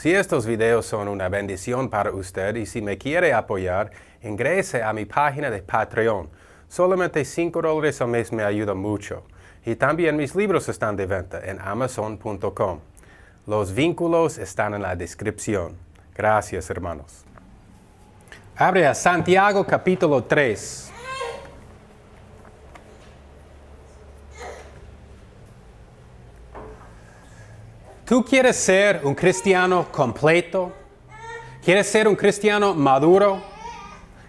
Si estos videos son una bendición para usted y si me quiere apoyar, ingrese a mi página de Patreon. Solamente $5 al mes me ayuda mucho. Y también mis libros están de venta en amazon.com. Los vínculos están en la descripción. Gracias, hermanos. Abre a Santiago capítulo 3. ¿Tú quieres ser un cristiano completo? ¿Quieres ser un cristiano maduro?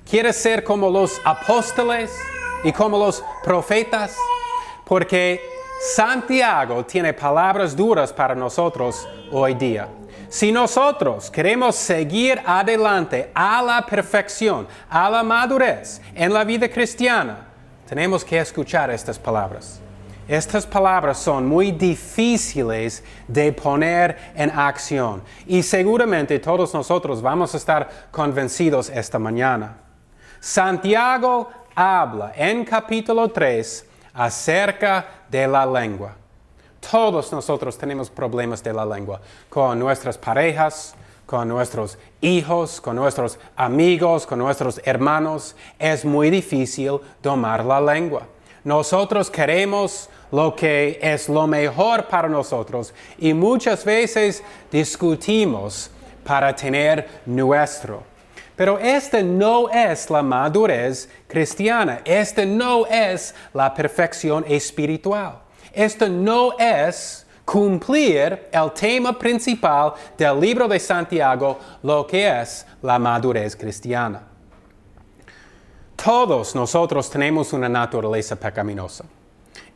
¿Quieres ser como los apóstoles y como los profetas? Porque Santiago tiene palabras duras para nosotros hoy día. Si nosotros queremos seguir adelante a la perfección, a la madurez en la vida cristiana, tenemos que escuchar estas palabras. Estas palabras son muy difíciles de poner en acción y seguramente todos nosotros vamos a estar convencidos esta mañana. Santiago habla en capítulo 3 acerca de la lengua. Todos nosotros tenemos problemas de la lengua, con nuestras parejas, con nuestros hijos, con nuestros amigos, con nuestros hermanos. Es muy difícil domar la lengua. Nosotros queremos lo que es lo mejor para nosotros y muchas veces discutimos para tener nuestro. Pero esta no es la madurez cristiana. Esta no es la perfección espiritual. Esto no es cumplir el tema principal del libro de Santiago, lo que es la madurez cristiana. Todos nosotros tenemos una naturaleza pecaminosa.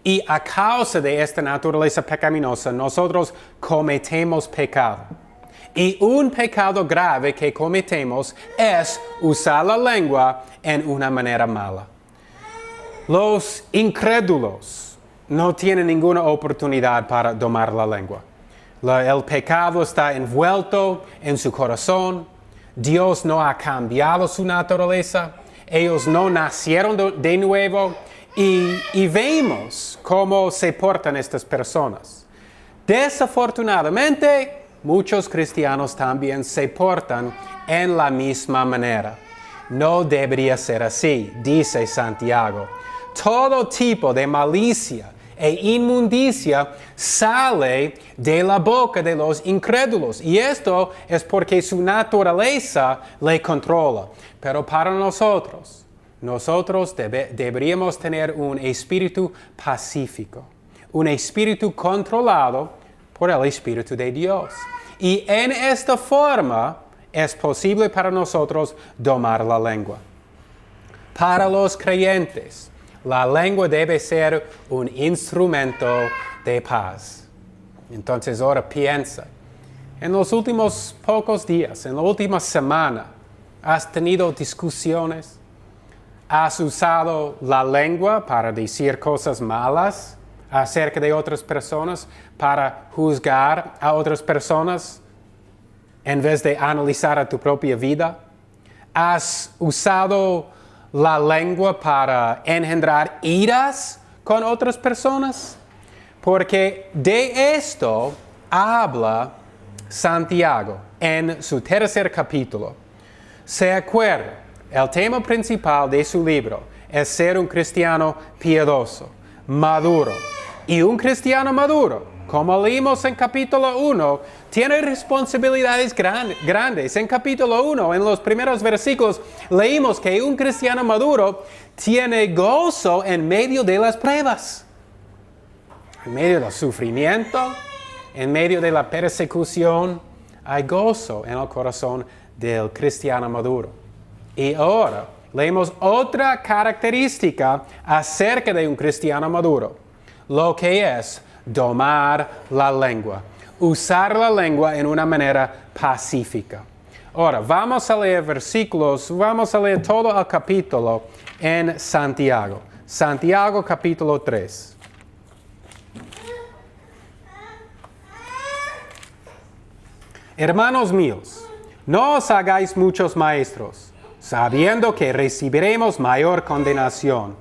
Y a causa de esta naturaleza pecaminosa, nosotros cometemos pecado. Y un pecado grave que cometemos es usar la lengua en una manera mala. Los incrédulos no tienen ninguna oportunidad para domar la lengua. El pecado está envuelto en su corazón. Dios no ha cambiado su naturaleza. Ellos no nacieron de nuevo. Y vemos cómo se portan estas personas. Desafortunadamente, muchos cristianos también se portan en la misma manera. No debería ser así, dice Santiago. Todo tipo de malicia e inmundicia sale de la boca de los incrédulos. Y esto es porque su naturaleza le controla. Pero para nosotros deberíamos tener un espíritu pacífico, un espíritu controlado por el Espíritu de Dios. Y en esta forma es posible para nosotros domar la lengua. Para los creyentes, la lengua debe ser un instrumento de paz. Entonces ahora piensa, en los últimos pocos días, en la última semana, ¿has tenido discusiones? ¿Has usado la lengua para decir cosas malas acerca de otras personas, para juzgar a otras personas en vez de analizar a tu propia vida? ¿Has usado la lengua para engendrar iras con otras personas? Porque de esto habla Santiago en su tercer capítulo. ¿Se acuerda? El tema principal de su libro es ser un cristiano piadoso, maduro. Y un cristiano maduro, como leímos en capítulo 1, tiene responsabilidades grandes. En capítulo 1, en los primeros versículos, leímos que un cristiano maduro tiene gozo en medio de las pruebas. En medio del sufrimiento, en medio de la persecución, hay gozo en el corazón del cristiano maduro. Y ahora leemos otra característica acerca de un cristiano maduro, lo que es domar la lengua, usar la lengua en una manera pacífica. Ahora, vamos a leer versículos, vamos a leer todo el capítulo en Santiago. Santiago capítulo 3. Hermanos míos, no os hagáis muchos maestros, sabiendo que recibiremos mayor condenación,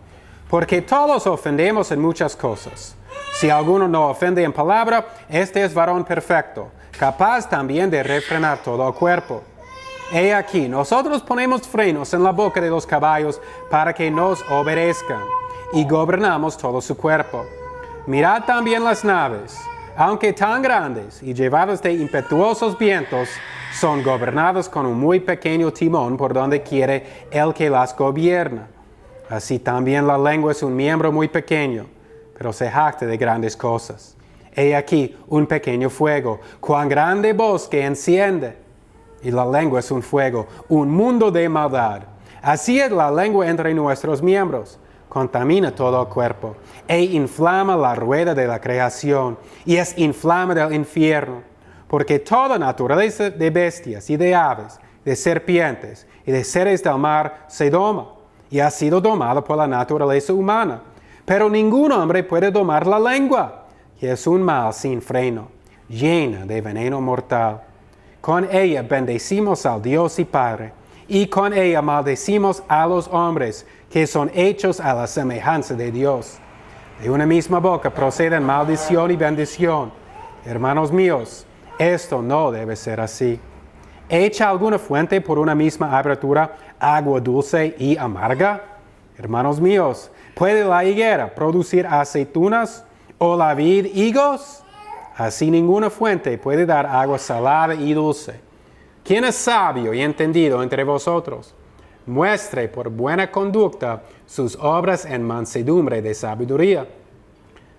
porque todos ofendemos en muchas cosas. Si alguno no ofende en palabra, este es varón perfecto, capaz también de refrenar todo el cuerpo. He aquí, nosotros ponemos frenos en la boca de los caballos para que nos obedezcan, y gobernamos todo su cuerpo. Mirad también las naves, aunque tan grandes y llevadas de impetuosos vientos, son gobernadas con un muy pequeño timón por donde quiere el que las gobierna. Así también la lengua es un miembro muy pequeño, pero se jacta de grandes cosas. He aquí un pequeño fuego, cuán grande bosque enciende. Y la lengua es un fuego, un mundo de maldad. Así es la lengua entre nuestros miembros. Contamina todo el cuerpo e inflama la rueda de la creación y es inflama del infierno, porque toda naturaleza de bestias y de aves, de serpientes y de seres del mar se doma y ha sido domada por la naturaleza humana. Pero ningún hombre puede domar la lengua, que es un mal sin freno, llena de veneno mortal. Con ella bendecimos al Dios y Padre, y con ella maldecimos a los hombres, que son hechos a la semejanza de Dios. De una misma boca proceden maldición y bendición. Hermanos míos, esto no debe ser así. ¿Echa alguna fuente por una misma abertura agua dulce y amarga? Hermanos míos, ¿puede la higuera producir aceitunas o la vid higos? Así ninguna fuente puede dar agua salada y dulce. ¿Quién es sabio y entendido entre vosotros? Muestre por buena conducta sus obras en mansedumbre de sabiduría.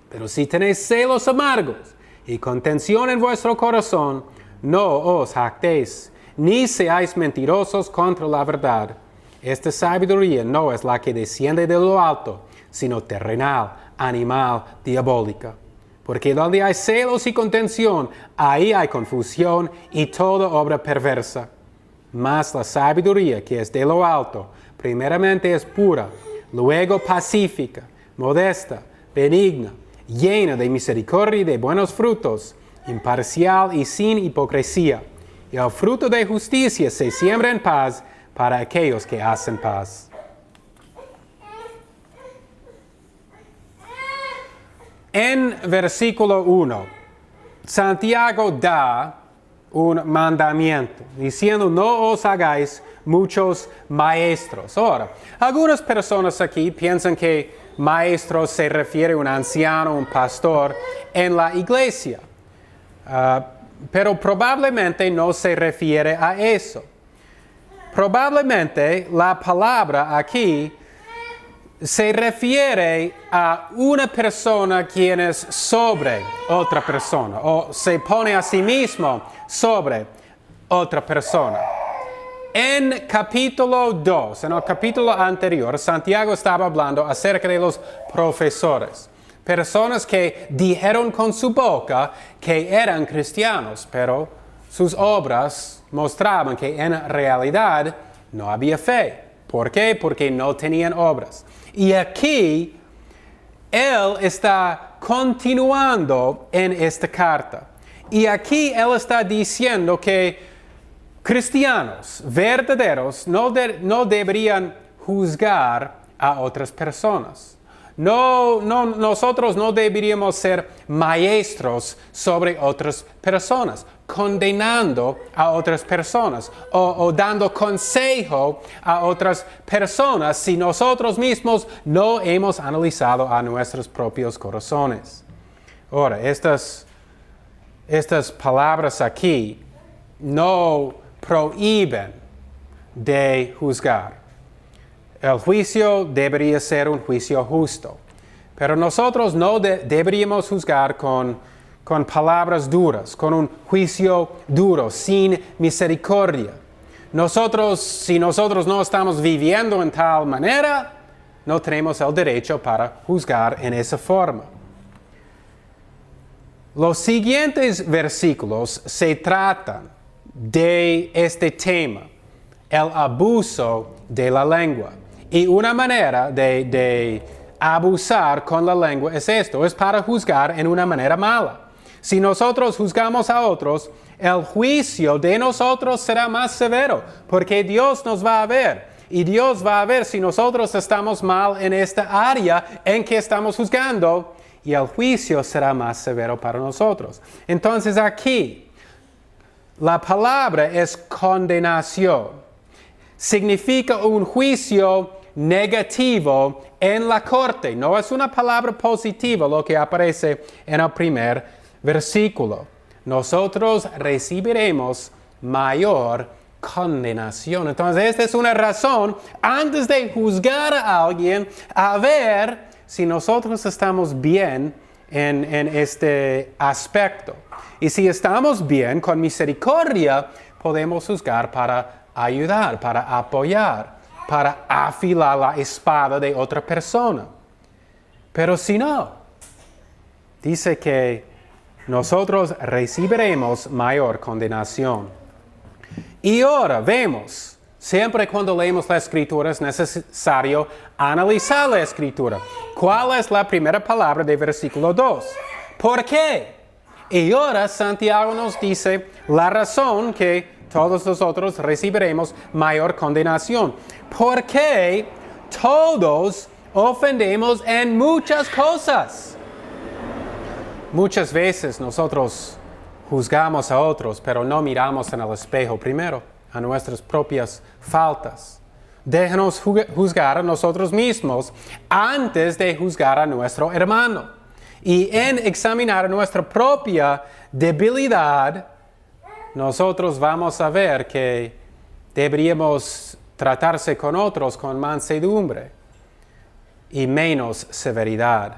Pero si tenéis celos amargos y contención en vuestro corazón, no os jactéis, ni seáis mentirosos contra la verdad. Esta sabiduría no es la que desciende de lo alto, sino terrenal, animal, diabólica. Porque donde hay celos y contención, ahí hay confusión y toda obra perversa. Mas la sabiduría que es de lo alto, primeramente es pura, luego pacífica, modesta, benigna, llena de misericordia y de buenos frutos, imparcial y sin hipocresía. Y el fruto de justicia se siembra en paz para aquellos que hacen paz. En versículo 1, Santiago da un mandamiento, diciendo, no os hagáis muchos maestros. Ahora, algunas personas aquí piensan que maestro se refiere a un anciano, un pastor en la iglesia, pero probablemente no se refiere a eso. Probablemente la palabra aquí se refiere a una persona quien es sobre otra persona o se pone a sí mismo sobre otra persona. En capítulo 2, en el capítulo anterior, Santiago estaba hablando acerca de los profesores. Personas que dijeron con su boca que eran cristianos, pero sus obras mostraban que en realidad no había fe. ¿Por qué? Porque no tenían obras. Y aquí, él está continuando en esta carta. Y aquí él está diciendo que cristianos verdaderos no deberían juzgar a otras personas. Nosotros no deberíamos ser maestros sobre otras personas, condenando a otras personas o dando consejo a otras personas si nosotros mismos no hemos analizado a nuestros propios corazones. Ahora, estas palabras aquí no prohíben de juzgar. El juicio debería ser un juicio justo, pero nosotros no deberíamos juzgar con palabras duras, con un juicio duro, sin misericordia. Si nosotros no estamos viviendo en tal manera, no tenemos el derecho para juzgar en esa forma. Los siguientes versículos se tratan de este tema, el abuso de la lengua. Y una manera de abusar con la lengua es esto, es para juzgar en una manera mala. Si nosotros juzgamos a otros, el juicio de nosotros será más severo, porque Dios nos va a ver. Y Dios va a ver si nosotros estamos mal en esta área en que estamos juzgando, y el juicio será más severo para nosotros. Entonces aquí, La palabra es condenación. Significa un juicio negativo en la corte. No es una palabra positiva lo que aparece en el primer versículo. Nosotros recibiremos mayor condenación. Entonces, esta es una razón antes de juzgar a alguien, a ver si nosotros estamos bien en este aspecto. Y si estamos bien, con misericordia, podemos juzgar para ayudar, para apoyar, para afilar la espada de otra persona. Pero si no, dice que nosotros recibiremos mayor condenación. Y ahora vemos, siempre cuando leemos la Escritura es necesario analizar la Escritura. ¿Cuál es la primera palabra del versículo 2? ¿Por qué? Y ahora Santiago nos dice la razón que todos nosotros recibiremos mayor condenación. Porque todos ofendemos en muchas cosas. Muchas veces nosotros juzgamos a otros, pero no miramos en el espejo primero a nuestras propias faltas. Déjanos juzgar a nosotros mismos antes de juzgar a nuestro hermano. Y en examinar nuestra propia debilidad, nosotros vamos a ver que deberíamos tratarse con otros con mansedumbre y menos severidad.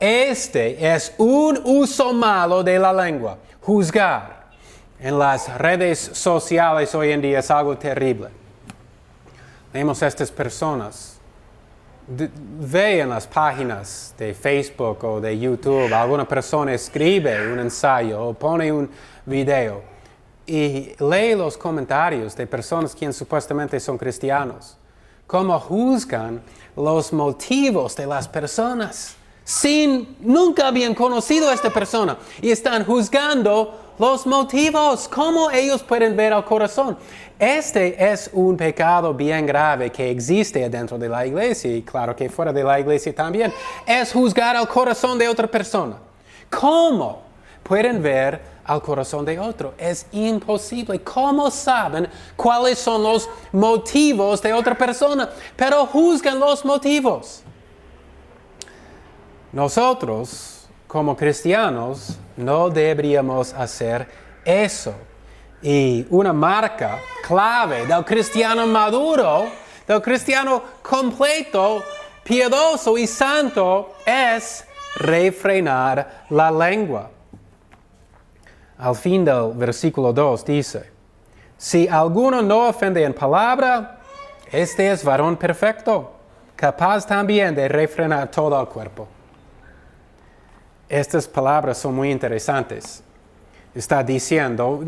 Este es un uso malo de la lengua. Juzgar en las redes sociales hoy en día es algo terrible. Vemos a estas personas. Ve en las páginas de Facebook o de YouTube, alguna persona escribe un ensayo o pone un video y lee los comentarios de personas que supuestamente son cristianos. Cómo juzgan los motivos de las personas. Nunca habían conocido a esta persona y están juzgando los motivos, cómo ellos pueden ver al corazón. Este es un pecado bien grave que existe dentro de la iglesia y claro que fuera de la iglesia también. Es juzgar al corazón de otra persona. ¿Cómo pueden ver al corazón de otro? Es imposible. ¿Cómo saben cuáles son los motivos de otra persona? Pero juzgan los motivos. Nosotros, como cristianos, no deberíamos hacer eso. Y una marca clave del cristiano maduro, del cristiano completo, piadoso y santo, es refrenar la lengua. Al fin del versículo 2 dice, si alguno no ofende en palabra, este es varón perfecto, capaz también de refrenar todo el cuerpo. Estas palabras son muy interesantes. Está diciendo,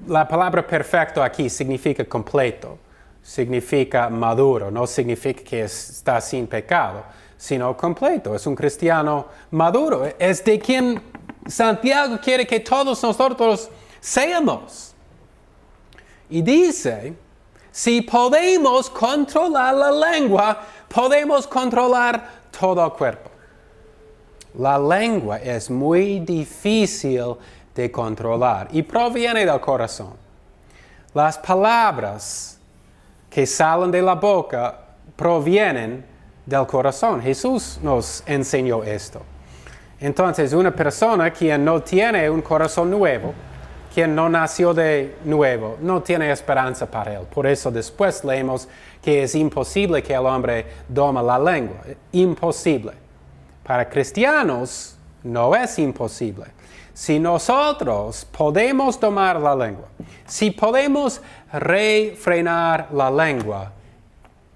la palabra perfecto aquí significa completo, significa maduro, no significa que está sin pecado, sino completo. Es un cristiano maduro. Es de quien Santiago quiere que todos nosotros seamos. Y dice, si podemos controlar la lengua, podemos controlar todo el cuerpo. La lengua es muy difícil de controlar y proviene del corazón. Las palabras que salen de la boca provienen del corazón. Jesús nos enseñó esto. Entonces, una persona quien no tiene un corazón nuevo, quien no nació de nuevo, no tiene esperanza para él. Por eso después leemos que es imposible que el hombre dome la lengua. Imposible. Para cristianos no es imposible. Si nosotros podemos domar la lengua, si podemos refrenar la lengua,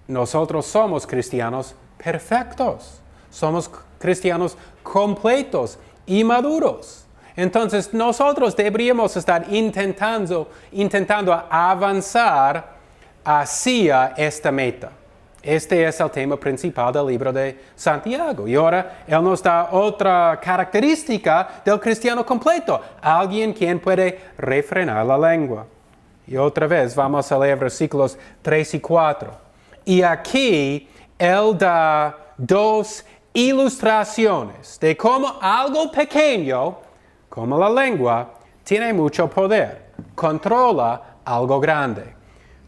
nosotros somos cristianos perfectos. Somos cristianos completos y maduros. Entonces nosotros deberíamos estar intentando avanzar hacia esta meta. Este es el tema principal del libro de Santiago. Y ahora él nos da otra característica del cristiano completo. Alguien quien puede refrenar la lengua. Y otra vez vamos a leer versículos 3 y 4. Y aquí él da dos ilustraciones de cómo algo pequeño, como la lengua, tiene mucho poder, controla algo grande.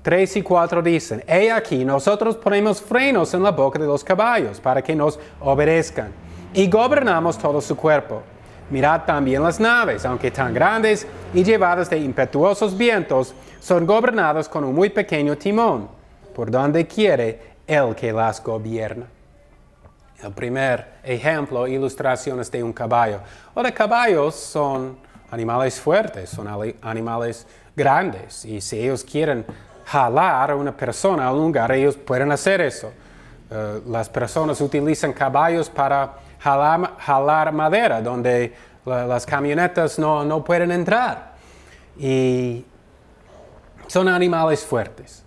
3 y 4 dicen, he aquí, nosotros ponemos frenos en la boca de los caballos para que nos obedezcan, y gobernamos todo su cuerpo. Mirad también las naves, aunque tan grandes y llevadas de impetuosos vientos, son gobernadas con un muy pequeño timón, por donde quiere el que las gobierna. El primer ejemplo, ilustraciones de un caballo. Ahora, caballos son animales fuertes, son animales grandes, y si ellos quieren jalar a una persona a un lugar, ellos pueden hacer eso. Las personas utilizan caballos para jalar madera, donde las camionetas no pueden entrar. Y son animales fuertes.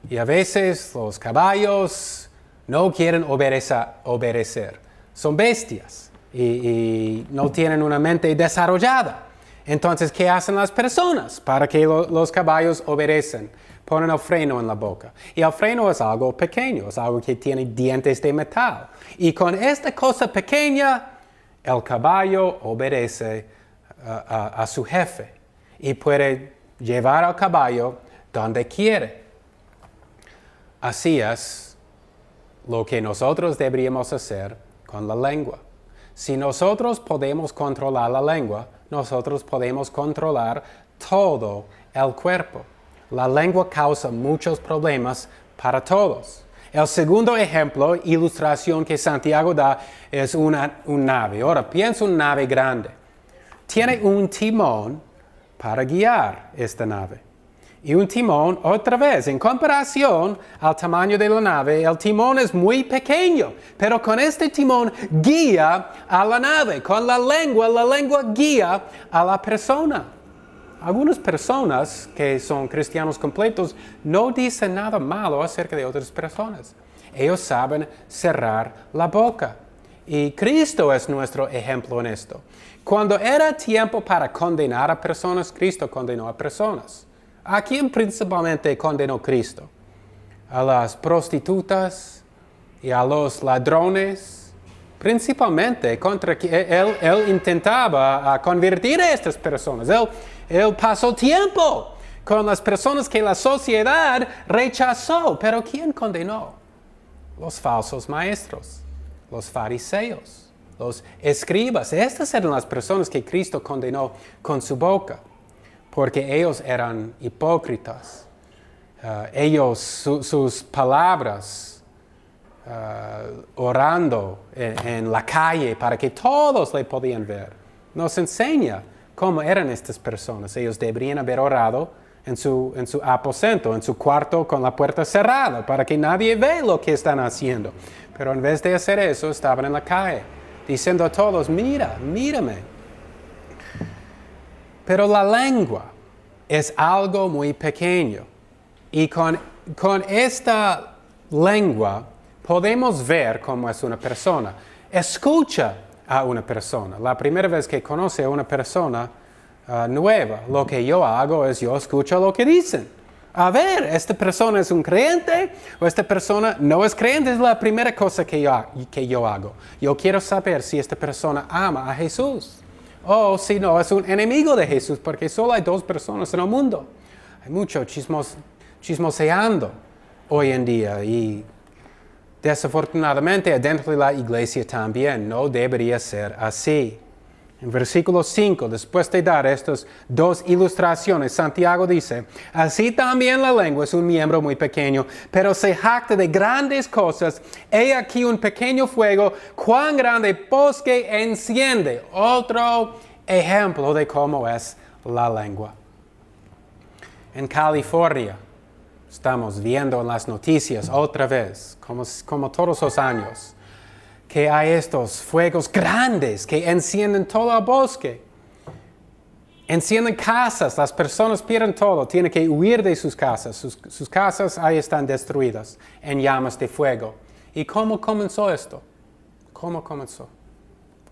Y a veces los caballos no quieren obedecer. Son bestias y no tienen una mente desarrollada. Entonces, ¿qué hacen las personas para que los caballos obedecen? Ponen el freno en la boca. Y el freno es algo pequeño, es algo que tiene dientes de metal. Y con esta cosa pequeña, el caballo obedece a su jefe y puede llevar al caballo donde quiere. Así es lo que nosotros deberíamos hacer con la lengua. Si nosotros podemos controlar la lengua, nosotros podemos controlar todo el cuerpo. La lengua causa muchos problemas para todos. El segundo ejemplo, ilustración que Santiago da, es una nave. Ahora, piensa una nave grande. Tiene un timón para guiar esta nave. Y un timón, otra vez, en comparación al tamaño de la nave, el timón es muy pequeño. Pero con este timón guía a la nave. Con la lengua guía a la persona. Algunas personas que son cristianos completos no dicen nada malo acerca de otras personas. Ellos saben cerrar la boca. Y Cristo es nuestro ejemplo en esto. Cuando era tiempo para condenar a personas, Cristo condenó a personas. ¿A quién principalmente condenó Cristo? A las prostitutas y a los ladrones. Principalmente contra él intentaba convertir a estas personas. Él pasó tiempo con las personas que la sociedad rechazó. Pero ¿quién condenó? Los falsos maestros, los fariseos, los escribas. Estas eran las personas que Cristo condenó con su boca, porque ellos eran hipócritas. Sus palabras, orando en la calle para que todos le podían ver, nos enseña cómo eran estas personas. Ellos deberían haber orado en su aposento, en su cuarto con la puerta cerrada, para que nadie vea lo que están haciendo. Pero en vez de hacer eso, estaban en la calle, diciendo a todos, mírame. Pero la lengua es algo muy pequeño. Y con esta lengua podemos ver cómo es una persona. Escucha a una persona. La primera vez que conoce a una persona nueva, lo que yo hago es yo escucho lo que dicen. A ver, ¿esta persona es un creyente o esta persona no es creyente? Es la primera cosa que yo hago. Yo quiero saber si esta persona ama a Jesús o si no es un enemigo de Jesús, porque solo hay 2 personas en el mundo. Hay mucho chismoseando hoy en día y desafortunadamente dentro de la iglesia también no debería ser así. En versículo 5, después de dar estas 2 ilustraciones, Santiago dice, así también la lengua es un miembro muy pequeño, pero se jacta de grandes cosas. He aquí un pequeño fuego, cuán grande bosque enciende. Otro ejemplo de cómo es la lengua. En California, estamos viendo en las noticias otra vez, como todos los años, que hay estos fuegos grandes que encienden todo el bosque. Encienden casas, las personas pierden todo, tienen que huir de sus casas. Sus casas ahí están destruidas en llamas de fuego. ¿Y cómo comenzó esto? ¿Cómo comenzó?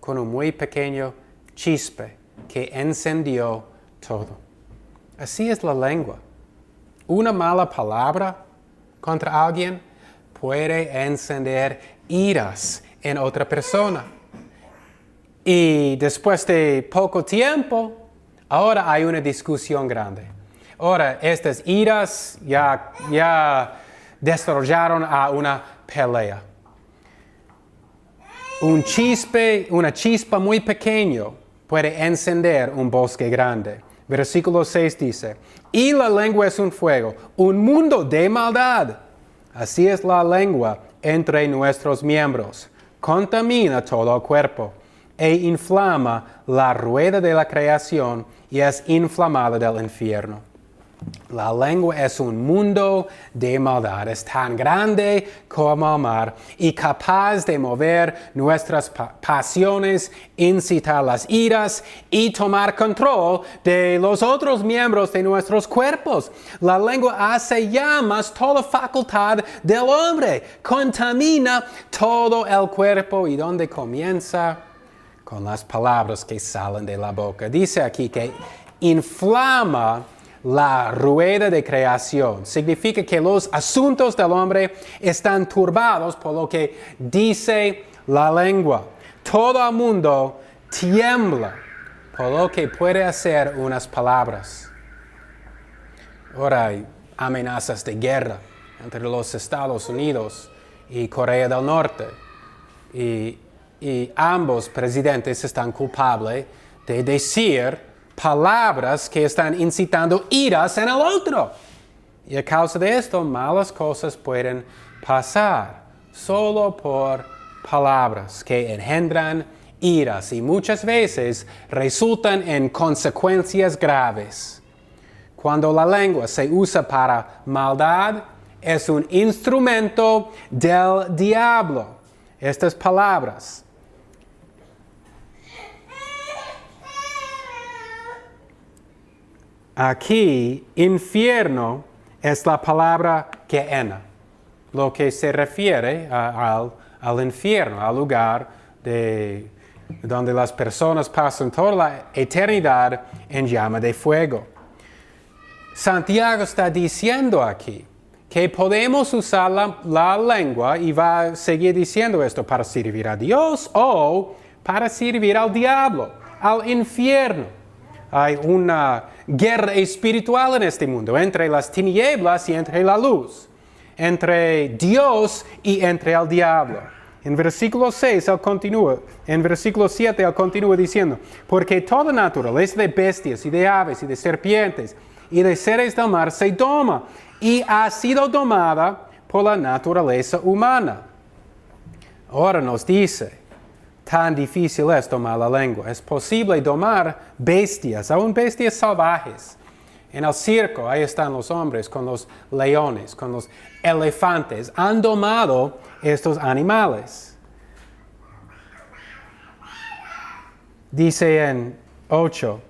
Con un muy pequeño chispe que encendió todo. Así es la lengua. Una mala palabra contra alguien puede encender iras en otra persona. Y después de poco tiempo, Ahora hay una discusión grande. Ahora, estas iras ya desarrollaron a una pelea. Una chispa muy pequeña puede encender un bosque grande. Versículo 6 dice, y la lengua es un fuego, un mundo de maldad. Así es la lengua entre nuestros miembros. Contamina todo el cuerpo e inflama la rueda de la creación y es inflamada del infierno. La lengua es un mundo de maldad, es tan grande como el mar y capaz de mover nuestras pasiones, incitar las iras y tomar control de los otros miembros de nuestros cuerpos. La lengua hace llamas toda facultad del hombre, contamina todo el cuerpo. ¿Y dónde comienza? Con las palabras que salen de la boca. Dice aquí que inflama la rueda de creación. Significa que los asuntos del hombre están turbados por lo que dice la lengua. Todo el mundo tiembla por lo que puede hacer unas palabras. Ahora hay amenazas de guerra entre los Estados Unidos y Corea del Norte. Y ambos presidentes están culpables de decir palabras que están incitando iras en el otro. Y a causa de esto, malas cosas pueden pasar solo por palabras que engendran iras y muchas veces resultan en consecuencias graves. Cuando la lengua se usa para maldad, es un instrumento del diablo. Estas palabras. Aquí, infierno es la palabra gehenna, lo que se refiere al infierno, al lugar donde las personas pasan toda la eternidad en llama de fuego. Santiago está diciendo aquí que podemos usar la lengua y va a seguir diciendo esto para servir a Dios o para servir al diablo, al infierno. Hay una guerra espiritual en este mundo, entre las tinieblas y entre la luz, entre Dios y entre el diablo. En versículo 6 él continúa, en versículo 7 él continúa diciendo, porque toda naturaleza de bestias y de aves y de serpientes y de seres del mar se doma y ha sido domada por la naturaleza humana. Ahora nos dice, tan difícil es domar la lengua. Es posible domar bestias, aún bestias salvajes. En el circo, ahí están los hombres con los leones, con los elefantes. Han domado estos animales. Dice en 8,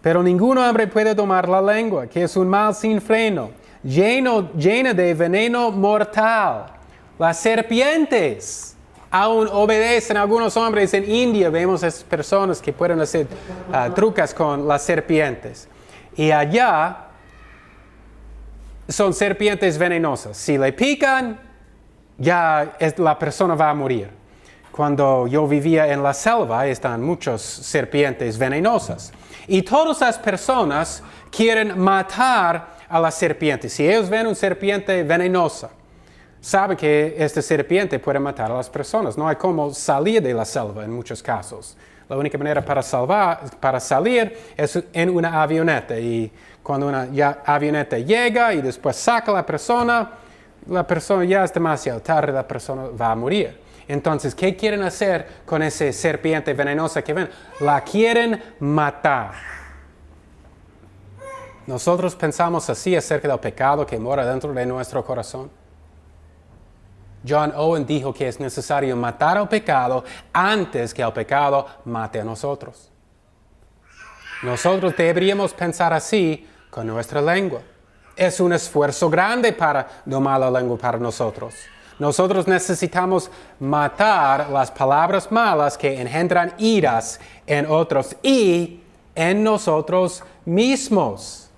pero ningún hombre puede domar la lengua, que es un mal sin freno, llena de veneno mortal. Las serpientes aún obedecen a algunos hombres. En India vemos a esas personas que pueden hacer trucas con las serpientes. Y allá son serpientes venenosas. Si le pican, la persona va a morir. Cuando yo vivía en la selva, están muchas serpientes venenosas. Y todas las personas quieren matar a las serpientes. Si ellos ven una serpiente venenosa, sabe que esta serpiente puede matar a las personas. No hay cómo salir de la selva en muchos casos. La única manera para salir es en una avioneta. Y cuando una avioneta llega y después saca a la persona ya es demasiado tarde, la persona va a morir. Entonces, ¿qué quieren hacer con esa serpiente venenosa que ven? La quieren matar. Nosotros pensamos así acerca del pecado que mora dentro de nuestro corazón. John Owen dijo que es necesario matar al pecado antes que el pecado mate a nosotros. Nosotros deberíamos pensar así con nuestra lengua. Es un esfuerzo grande para domar la lengua para nosotros. Nosotros necesitamos matar las palabras malas que engendran iras en otros y en nosotros mismos.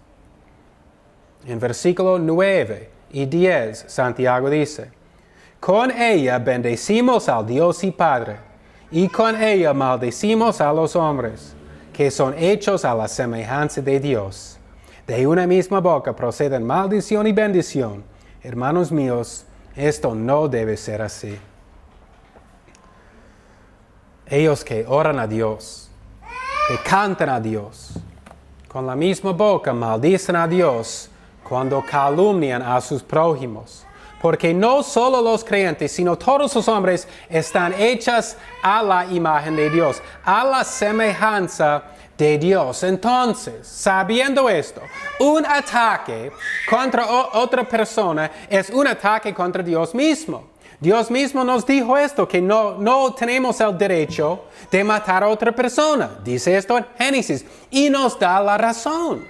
En versículo 9 y 10, Santiago dice, con ella bendecimos al Dios y Padre, y con ella maldecimos a los hombres que son hechos a la semejanza de Dios. De una misma boca proceden maldición y bendición. Hermanos míos, esto no debe ser así. Ellos que oran a Dios, que cantan a Dios, con la misma boca maldicen a Dios cuando calumnian a sus prójimos. Porque no solo los creyentes, sino todos los hombres están hechos a la imagen de Dios, a la semejanza de Dios. Entonces, sabiendo esto, un ataque contra otra persona es un ataque contra Dios mismo. Dios mismo nos dijo esto, que no tenemos el derecho de matar a otra persona. Dice esto en Génesis y nos da la razón,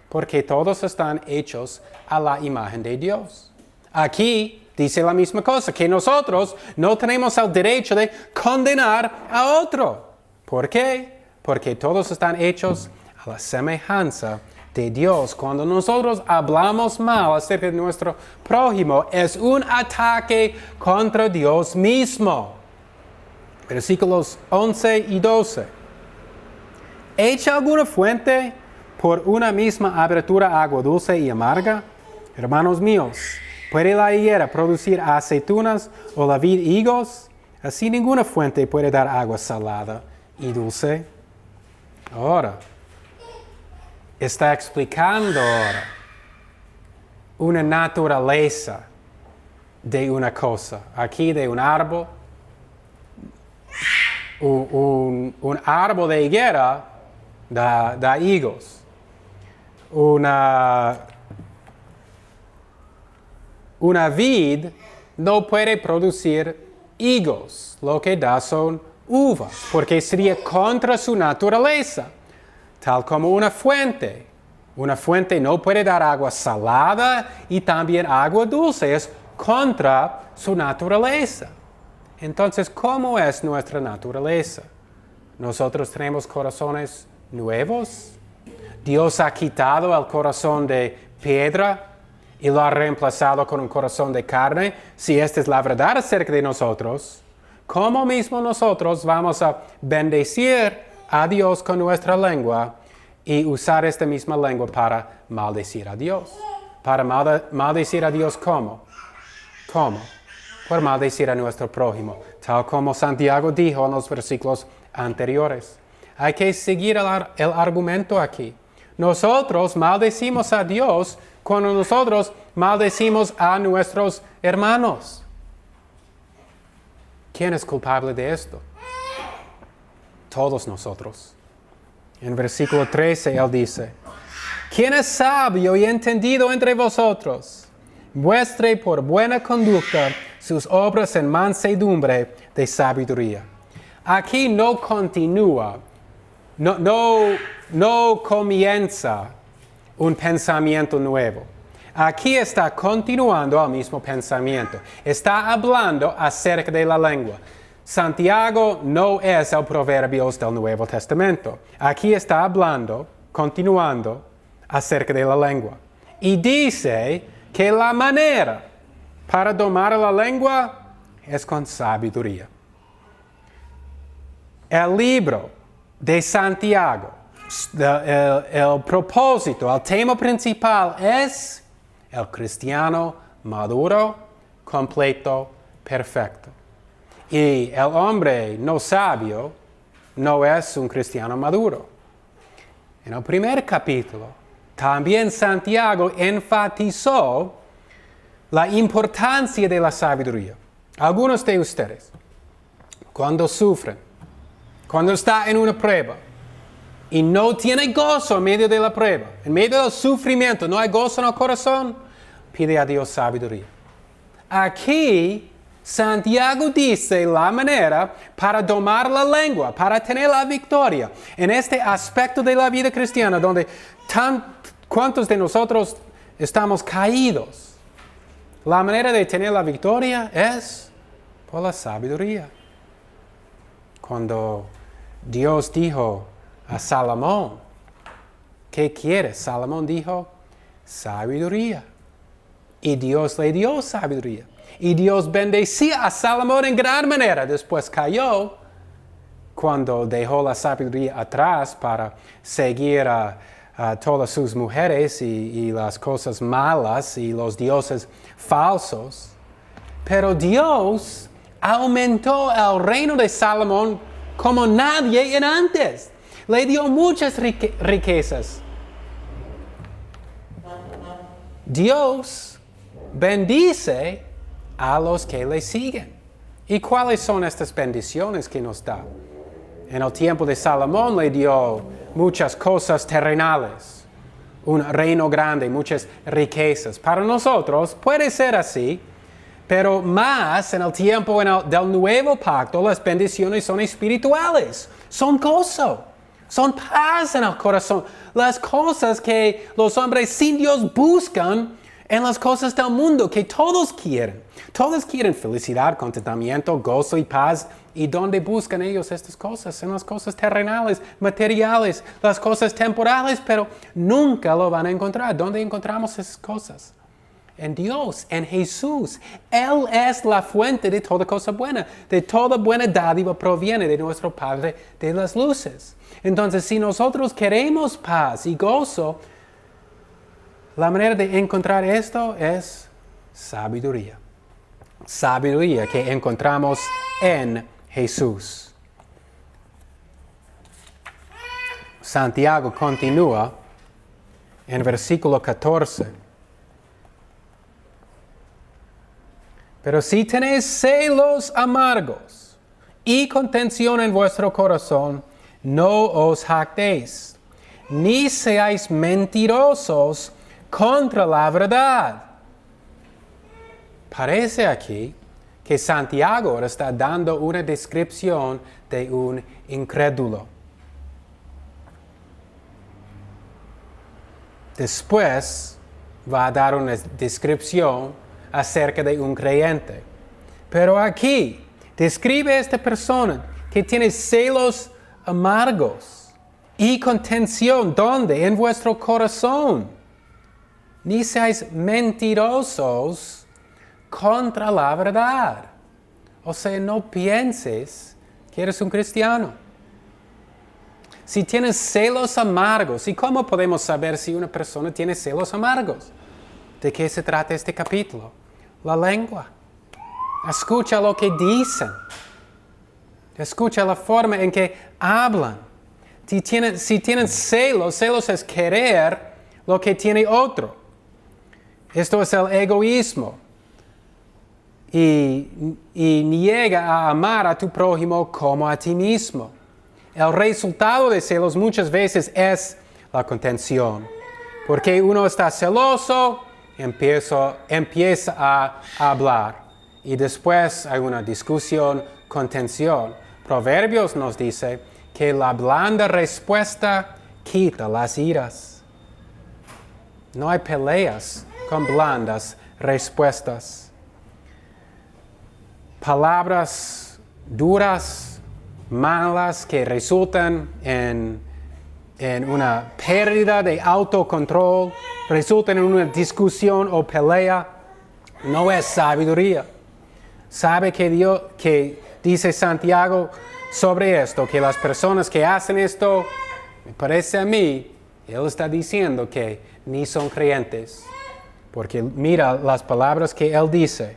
porque todos están hechos a la imagen de Dios. Aquí dice la misma cosa, que nosotros no tenemos el derecho de condenar a otro. ¿Por qué? Porque todos están hechos a la semejanza de Dios. Cuando nosotros hablamos mal acerca de nuestro prójimo, es un ataque contra Dios mismo. Versículos 11 y 12. ¿Echa alguna fuente por una misma abertura agua dulce y amarga? Hermanos míos, ¿puede la higuera producir aceitunas o la vid higos? Así ninguna fuente puede dar agua salada y dulce. Ahora, está explicando ahora una naturaleza de una cosa. Aquí de un árbol. Un árbol de higuera da higos. Una vid no puede producir higos, lo que da son uvas, porque sería contra su naturaleza, tal como una fuente. Una fuente no puede dar agua salada y también agua dulce, es contra su naturaleza. Entonces, ¿cómo es nuestra naturaleza? Nosotros tenemos corazones nuevos. Dios ha quitado el corazón de piedra y lo ha reemplazado con un corazón de carne. Si esta es la verdad acerca de nosotros, ¿cómo mismo nosotros vamos a bendecir a Dios con nuestra lengua y usar esta misma lengua para maldecir a Dios? Para maldecir a Dios, ¿cómo? ¿Cómo? Por maldecir a nuestro prójimo, tal como Santiago dijo en los versículos anteriores. Hay que seguir el argumento aquí. Nosotros maldecimos a Dios cuando nosotros maldecimos a nuestros hermanos. ¿Quién es culpable de esto? Todos nosotros. En versículo 13 él dice, ¿quién es sabio y entendido entre vosotros? Muestre por buena conducta sus obras en mansedumbre de sabiduría. Aquí no continúa, no comienza un pensamiento nuevo. Aquí está continuando el mismo pensamiento. Está hablando acerca de la lengua. Santiago no es el Proverbios del Nuevo Testamento. Aquí está hablando, continuando acerca de la lengua. Y dice que la manera para domar la lengua es con sabiduría. El libro de Santiago, el propósito, el tema principal es el cristiano maduro, completo, perfecto. Y el hombre no sabio no es un cristiano maduro. En el primer capítulo, también Santiago enfatizó la importancia de la sabiduría. Algunos de ustedes, cuando sufren, cuando está en una prueba y no tiene gozo en medio de la prueba, en medio del sufrimiento, no hay gozo en el corazón, pide a Dios sabiduría. Aquí, Santiago dice la manera para domar la lengua, para tener la victoria. En este aspecto de la vida cristiana, donde ¿cuántos de nosotros estamos caídos? La manera de tener la victoria es por la sabiduría. Cuando Dios dijo a Salomón, ¿qué quieres? Salomón dijo, sabiduría. Y Dios le dio sabiduría. Y Dios bendecía a Salomón en gran manera. Después cayó cuando dejó la sabiduría atrás para seguir a todas sus mujeres y las cosas malas y los dioses falsos. Pero Dios aumentó el reino de Salomón como nadie en antes. Le dio muchas riquezas. Dios bendice a los que le siguen. ¿Y cuáles son estas bendiciones que nos da? En el tiempo de Salomón le dio muchas cosas terrenales, un reino grande, muchas riquezas. Para nosotros puede ser así, pero más en el tiempo del nuevo pacto, las bendiciones son espirituales, son gozo, son paz en el corazón. Las cosas que los hombres sin Dios buscan en las cosas del mundo que todos quieren. Todos quieren felicidad, contentamiento, gozo y paz. ¿Y dónde buscan ellos estas cosas? En las cosas terrenales, materiales, las cosas temporales, pero nunca lo van a encontrar. ¿Dónde encontramos esas cosas? En Dios, en Jesús. Él es la fuente de toda cosa buena. De toda buena dádiva proviene de nuestro Padre de las luces. Entonces, si nosotros queremos paz y gozo, la manera de encontrar esto es sabiduría. Sabiduría que encontramos en Jesús. Santiago continúa en versículo 14. Pero si tenéis celos amargos y contención en vuestro corazón, no os jactéis, ni seáis mentirosos contra la verdad. Parece aquí que Santiago ahora está dando una descripción de un incrédulo. Después va a dar una descripción acerca de un creyente. Pero aquí describe a esta persona que tiene celos amargos y contención. ¿Dónde? En vuestro corazón. Ni seáis mentirosos contra la verdad. O sea, no pienses que eres un cristiano. Si tienes celos amargos, ¿y cómo podemos saber si una persona tiene celos amargos? ¿De qué se trata este capítulo? La lengua. Escucha lo que dicen. Escucha la forma en que hablan. Si tienen celos es querer lo que tiene otro. Esto es el egoísmo. Y niega a amar a tu prójimo como a ti mismo. El resultado de celos muchas veces es la contención. Porque uno está celoso, empieza a hablar. Y después hay una discusión, contención. Proverbios nos dice que la blanda respuesta quita las iras. No hay peleas con blandas respuestas. Palabras duras, malas, que resultan en una pérdida de autocontrol, resultan en una discusión o pelea, no es sabiduría. ¿Sabe que dice Santiago sobre esto? Que las personas que hacen esto, me parece a mí, él está diciendo que ni son creyentes. Porque mira las palabras que él dice.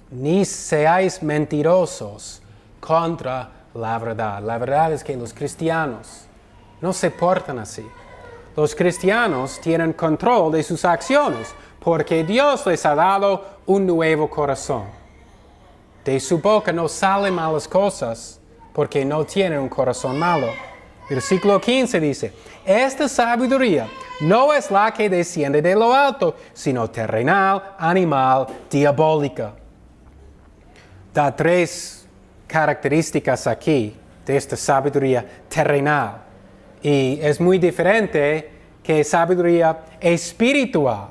Ni seáis mentirosos contra la verdad. La verdad es que los cristianos no se portan así. Los cristianos tienen control de sus acciones porque Dios les ha dado un nuevo corazón. De su boca no salen malas cosas porque no tienen un corazón malo. Versículo 15 dice, esta sabiduría no es la que desciende de lo alto, sino terrenal, animal, diabólica. Da 3 características aquí de esta sabiduría terrenal. Y es muy diferente que sabiduría espiritual.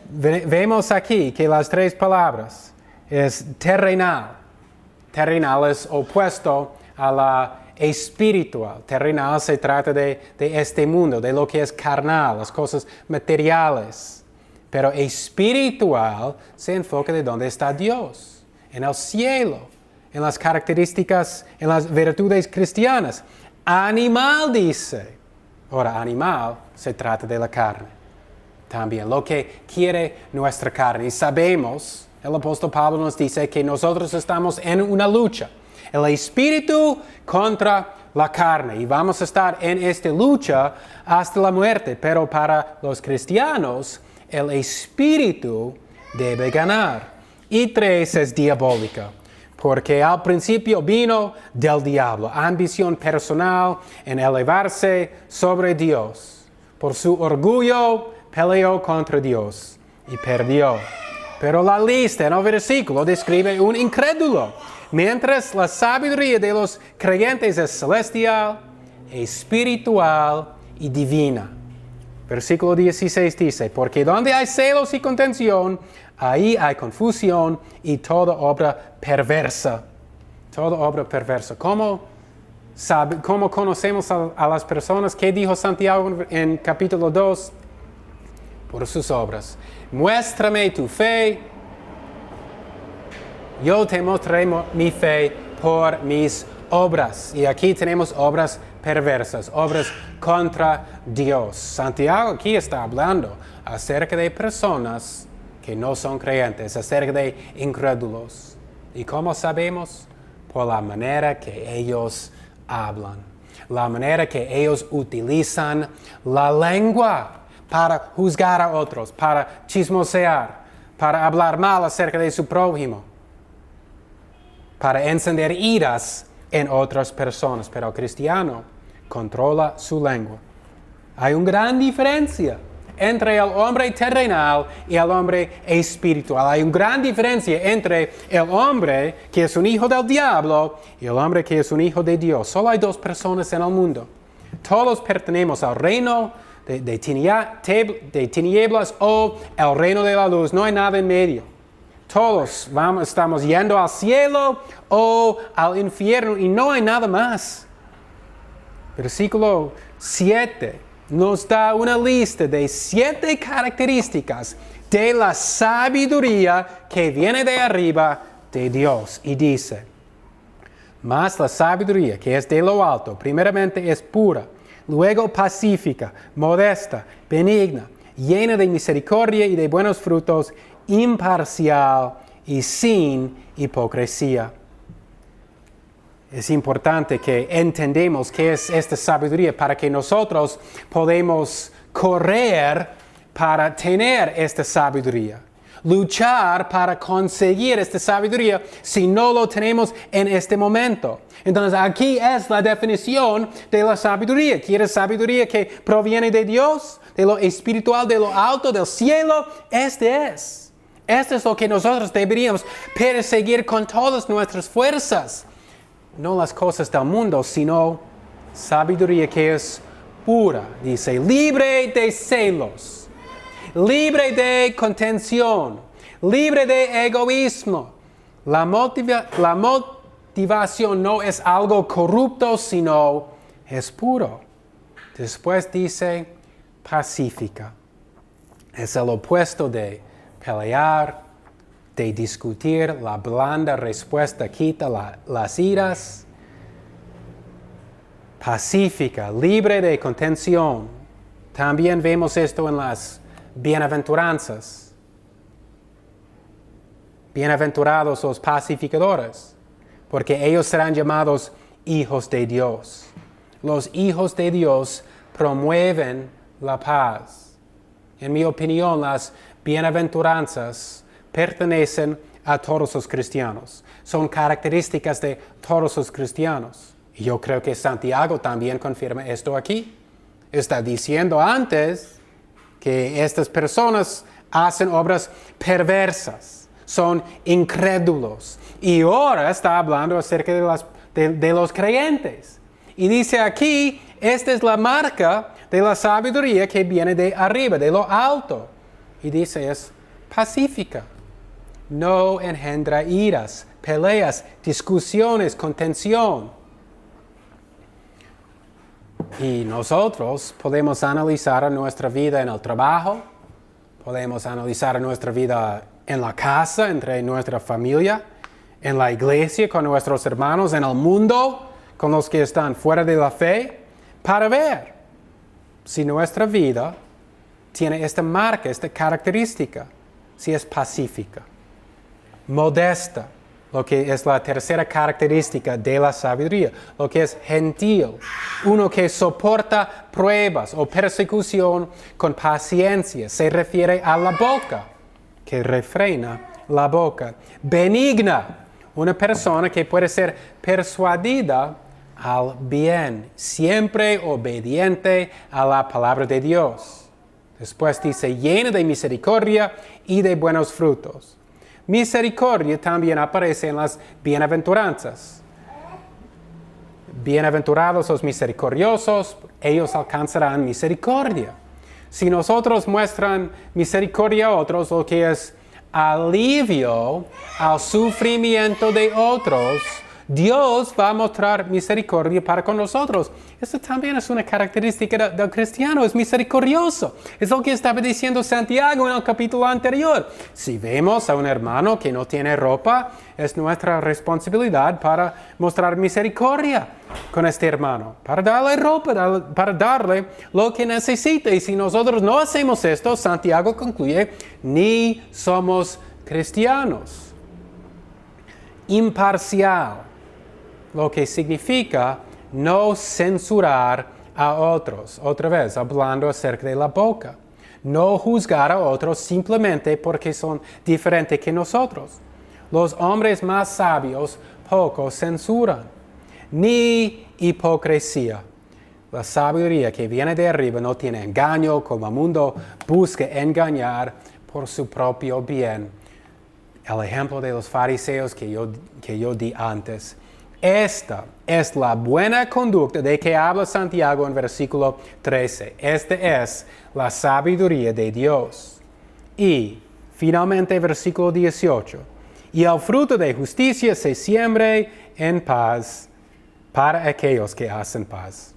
Vemos aquí que las 3 palabras es terrenal. Terrenal es opuesto a la espiritual. Terrenal se trata de este mundo, de lo que es carnal, las cosas materiales. Pero espiritual se enfoca de dónde está Dios, en el cielo, en las características, en las virtudes cristianas. Animal dice. Ahora, animal se trata de la carne. También lo que quiere nuestra carne. Y sabemos, el apóstol Pablo nos dice que nosotros estamos en una lucha. El espíritu contra la carne. Y vamos a estar en esta lucha hasta la muerte. Pero para los cristianos, el espíritu debe ganar. Y 3 es diabólica. Porque al principio vino del diablo. Ambición personal en elevarse sobre Dios. Por su orgullo peleó contra Dios y perdió. Pero la lista en el versículo describe un incrédulo. Mientras la sabiduría de los creyentes es celestial, espiritual y divina. Versículo 16 dice, porque donde hay celos y contención, ahí hay confusión y toda obra perversa. Toda obra perversa. ¿Cómo conocemos a las personas? ¿Qué dijo Santiago en capítulo 2? Por sus obras. Muéstrame tu fe. Yo te mostraré mi fe por mis obras. Y aquí tenemos obras perversas, obras contra Dios. Santiago aquí está hablando acerca de personas que no son creyentes, acerca de incrédulos. ¿Y cómo sabemos? Por la manera que ellos hablan, la manera que ellos utilizan la lengua para juzgar a otros, para chismosear, para hablar mal acerca de su prójimo, para encender iras en otras personas. Pero el cristiano controla su lengua. Hay una gran diferencia entre el hombre terrenal y el hombre espiritual. Hay una gran diferencia entre el hombre que es un hijo del diablo y el hombre que es un hijo de Dios. Solo hay 2 personas en el mundo. Todos pertenecemos al reino de tinieblas o el reino de la luz. No hay nada en medio. Todos estamos yendo al cielo o al infierno y no hay nada más. Versículo 7 nos da una lista de 7 características de la sabiduría que viene de arriba de Dios. Y dice, mas la sabiduría que es de lo alto, primeramente es pura, luego pacífica, modesta, benigna, llena de misericordia y de buenos frutos, imparcial y sin hipocresía. Es importante que entendamos qué es esta sabiduría para que nosotros podamos correr para tener esta sabiduría. Luchar para conseguir esta sabiduría si no lo tenemos en este momento. Entonces aquí es la definición de la sabiduría. ¿Quieres sabiduría que proviene de Dios? De lo espiritual, de lo alto, del cielo. Este es lo que nosotros deberíamos perseguir con todas nuestras fuerzas. No las cosas del mundo, sino sabiduría que es pura. Dice, libre de celos, libre de contención, libre de egoísmo. La motivación no es algo corrupto, sino es puro. Después dice, pacífica. Es el opuesto de pelear, de discutir. La blanda respuesta quita las iras. Pacífica, libre de contención. También vemos esto en las bienaventuranzas. Bienaventurados los pacificadores, porque ellos serán llamados hijos de Dios. Los hijos de Dios promueven la paz. En mi opinión, las bienaventuranzas pertenecen a todos los cristianos. Son características de todos los cristianos. Y yo creo que Santiago también confirma esto aquí. Está diciendo antes que estas personas hacen obras perversas, son incrédulos. Y ahora está hablando acerca de los creyentes. Y dice aquí, esta es la marca de la sabiduría que viene de arriba, de lo alto. Y dice, es pacífica. No engendra iras, peleas, discusiones, contención. Y nosotros podemos analizar nuestra vida en el trabajo, podemos analizar nuestra vida en la casa, entre nuestra familia, en la iglesia, con nuestros hermanos, en el mundo, con los que están fuera de la fe, para ver si nuestra vida tiene esta marca, esta característica, si es pacífica, modesta, lo que es la tercera característica de la sabiduría, lo que es gentil, uno que soporta pruebas o persecución con paciencia, se refiere a la boca, que refrena la boca, benigna, una persona que puede ser persuadida al bien, siempre obediente a la palabra de Dios. Después dice, llena de misericordia y de buenos frutos. Misericordia también aparece en las bienaventuranzas. Bienaventurados los misericordiosos, ellos alcanzarán misericordia. Si nosotros muestran misericordia a otros, lo que es alivio al sufrimiento de otros, Dios va a mostrar misericordia para con nosotros. Eso también es una característica del cristiano, es misericordioso. Es lo que estaba diciendo Santiago en el capítulo anterior. Si vemos a un hermano que no tiene ropa, es nuestra responsabilidad para mostrar misericordia con este hermano, para darle ropa, para darle lo que necesita. Y si nosotros no hacemos esto, Santiago concluye, ni somos cristianos. Imparcial, lo que significa no censurar a otros. Otra vez, hablando acerca de la boca. No juzgar a otros simplemente porque son diferentes que nosotros. Los hombres más sabios poco censuran. Ni hipocresía. La sabiduría que viene de arriba no tiene engaño, como el mundo busca engañar por su propio bien. El ejemplo de los fariseos que yo di antes. Esta es la buena conducta de que habla Santiago en versículo 13. Esta es la sabiduría de Dios. Y finalmente versículo 18. Y el fruto de justicia se siembre en paz para aquellos que hacen paz.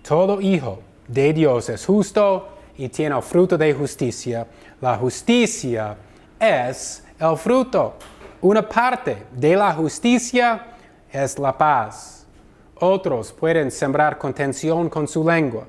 Todo hijo de Dios es justo y tiene el fruto de justicia. La justicia es el fruto. Una parte de la justicia es la paz. Otros pueden sembrar contención con su lengua,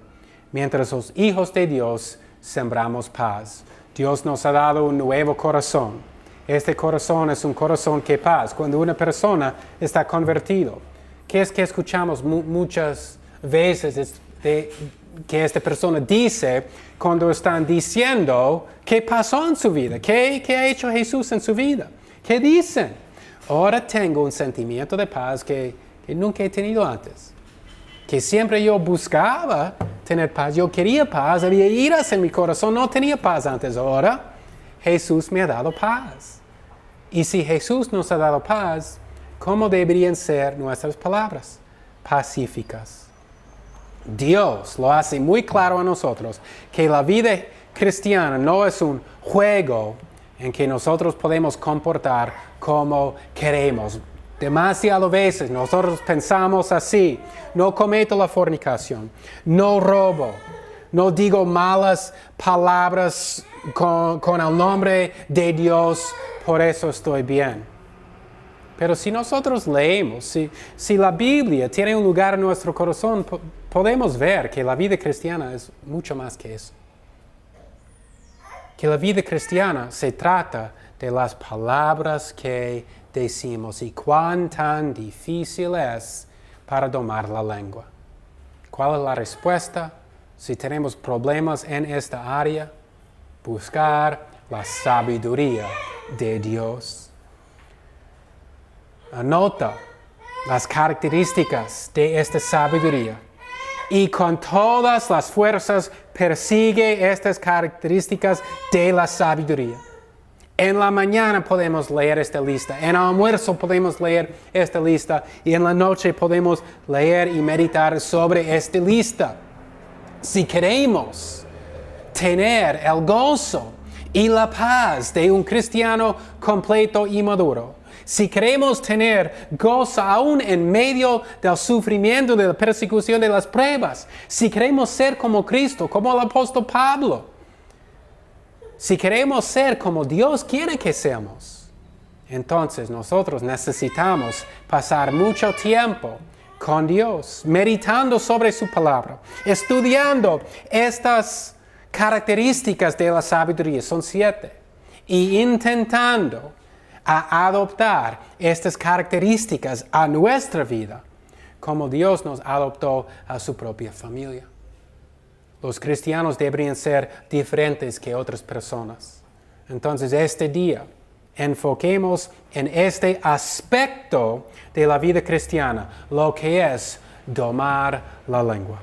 mientras los hijos de Dios sembramos paz. Dios nos ha dado un nuevo corazón. Este corazón es un corazón que paz. Cuando una persona está convertido, ¿qué es que escuchamos muchas veces que esta persona dice cuando están diciendo qué pasó en su vida? ¿Qué ha hecho Jesús en su vida? ¿Qué dicen? Ahora tengo un sentimiento de paz que nunca he tenido antes. Que siempre yo buscaba tener paz. Yo quería paz, había iras en mi corazón, no tenía paz antes. Ahora Jesús me ha dado paz. Y si Jesús nos ha dado paz, ¿cómo deberían ser nuestras palabras? Pacíficas. Dios lo hace muy claro a nosotros que la vida cristiana no es un juego en que nosotros podemos comportar como queremos. Demasiadas veces nosotros pensamos así: no cometo la fornicación, no robo, no digo malas palabras con el nombre de Dios, por eso estoy bien. Pero si nosotros leemos, si la Biblia tiene un lugar en nuestro corazón, podemos ver que la vida cristiana es mucho más que eso. Que la vida cristiana se trata de las palabras que decimos y cuán tan difícil es para domar la lengua. ¿Cuál es la respuesta? Si tenemos problemas en esta área, buscar la sabiduría de Dios. Anota las características de esta sabiduría y con todas las fuerzas persigue estas características de la sabiduría. En la mañana podemos leer esta lista, en el almuerzo podemos leer esta lista y en la noche podemos leer y meditar sobre esta lista. Si queremos tener el gozo y la paz de un cristiano completo y maduro, si queremos tener gozo aún en medio del sufrimiento, de la persecución, de las pruebas, si queremos ser como Cristo, como el apóstol Pablo, si queremos ser como Dios quiere que seamos, Entonces nosotros necesitamos pasar mucho tiempo con Dios, meditando sobre su palabra, estudiando estas características de la sabiduría, son 7, y intentando adoptar estas características a nuestra vida, como Dios nos adoptó a su propia familia. Los cristianos deberían ser diferentes que otras personas. Entonces, este día, enfoquemos en este aspecto de la vida cristiana, lo que es domar la lengua.